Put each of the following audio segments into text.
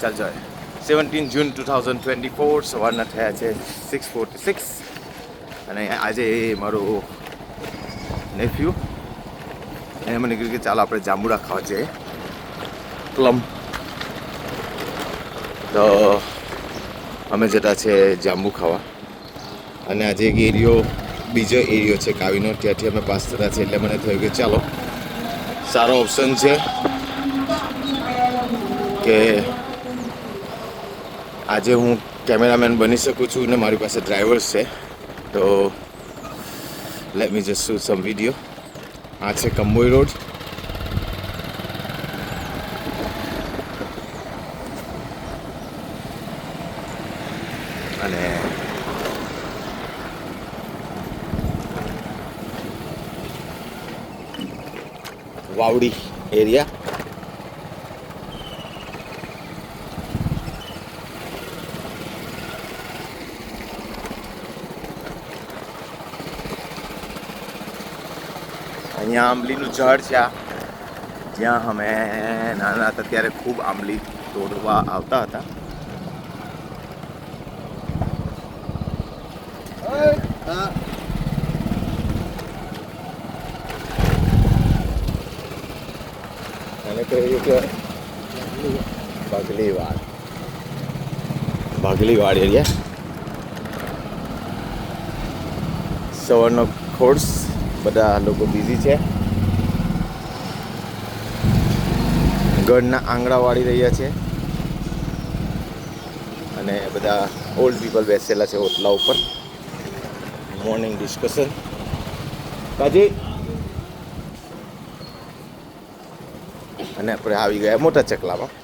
ચાલ જાય 17 જૂન 2024 સવારના થયા છે 6:46 અને આજે મારો નેફ્યુ એને મને કીધું કે ચાલો આપણે જાંબુડા ખાવા જઈએ પ્લમ તો અમે જતા છે જાંબુ ખાવા અને આજે એક બીજો એરિયો છે કાવીનો ત્યાંથી અમે પાસ થતા છે એટલે મને થયું કે ચાલો સારો ઓપ્શન છે કે આજે હું કેમેરામેન બની શકું છું ને મારી પાસે ડ્રાઈવર્સ છે તો લેટ મી જસ્ટ શૂટ સમ વિડીયો આ છે કંબોઈ રોડ અને વાવડી એરિયા અહીંયા આંબલીનું ઝાડ છે આ જ્યાં અમે નાના હતા ત્યારે ખૂબ આંબલી તોડવા આવતા હતા અને કહ્યું કે બાગલીવાડ એરિયા સવારનો કોર્સ બધા લોકો બિઝી છે ઘરના આંગળા વાળી રહ્યા છે અને બધા ઓલ્ડ પીપલ બેસેલા છે ઓટલા ઉપર મોર્નિંગ ડિસ્કશન કાજી અને આપણે આવી ગયા મોટા ચકલામાં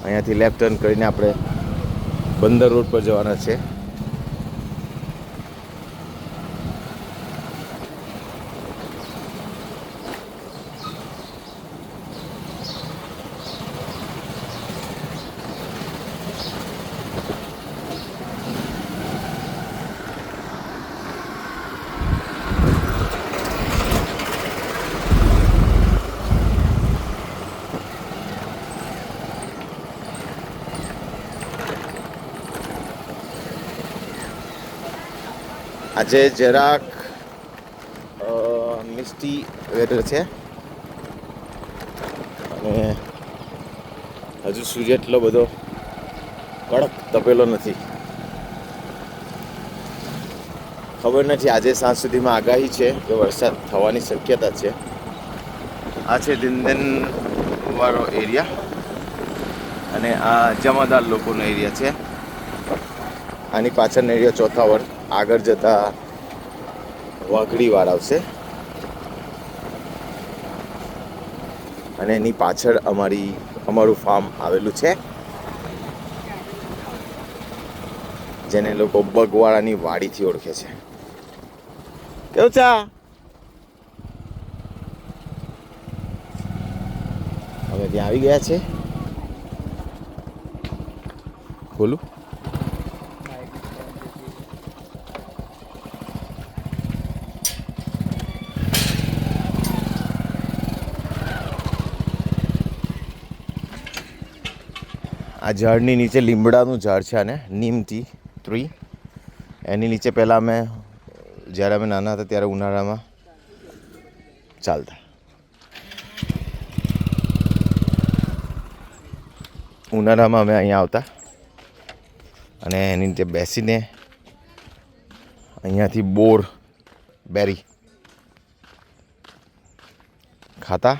અહીંયાથી લેફ્ટ ટર્ન કરીને આપણે બંદર રોડ પર જવાના છે આજે જરાક મિસ્ટી વેધર છે અને હજુ સૂર્ય એટલો બધો કડક તપેલો નથી ખબર નથી આજે સાંજ સુધીમાં આગાહી છે કે વરસાદ થવાની શક્યતા છે આ છે દિનદન વાળો એરિયા અને આ જમાદાર લોકોનો એરિયા છે આની પાછળનો એરિયા ચોથાવર આગળ જતા વાઘડીવાડ આવશે અને એની પાછળ અમારું ફાર્મ આવેલું છે જેને લોકો બગવાળાની વાડીથી ઓળખે છે કેવું છે અમે ત્યાં આવી ગયા છે બોલું આ ઝાડની નીચે લીમડાનું ઝાડ છે અને નીમથી ટ્રી એની નીચે પહેલાં જ્યારે અમે નાના હતા ત્યારે ઉનાળામાં ચાલતા ઉનાળામાં અમે અહીંયા આવતા અને એની નીચે બેસીને અહીંયાથી બોર બેરી ખાતા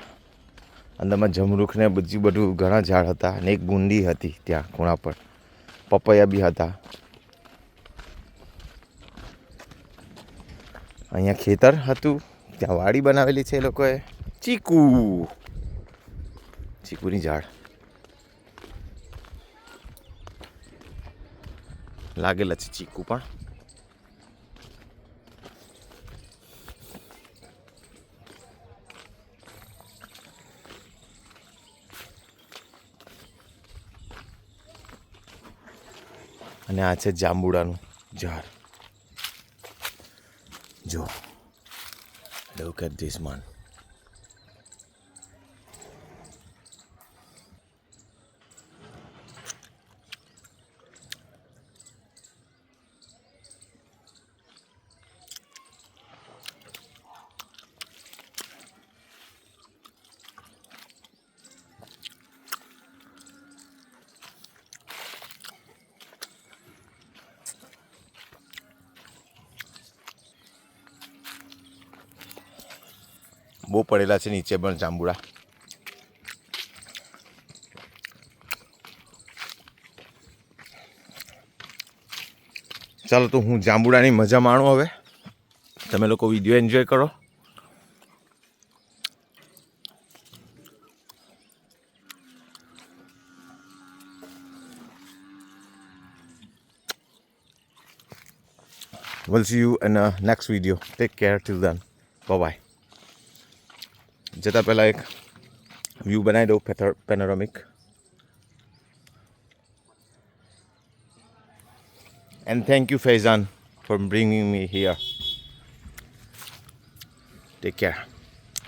અંદરમાં જમરૂખ ને બધું ઘણા ઝાડ હતા અને એક ગુંડી હતી ત્યાં ખૂણા પર પપૈયા બી હતા અહીંયા ખેતર હતું ત્યાં વાડી બનાવેલી છે એ લોકોએ ચીકુની ઝાડ લાગેલા છે ચીકુ પણ અને આ છે જાંબુડાનું ઝાડ જો look at this man બહુ પડેલા છે નીચે પણ જાંબુડા. ચાલો તો હું જાંબુડાની મજા માણું હવે. તમે લોકો વિડીયો એન્જોય કરો. We'll see you in a next video. Take care till then. Bye bye. જતા પહેલાં એક વ્યૂ બનાવી દઉં પેનોરામિક. And thank you, Faizan, for bringing me here. Take care.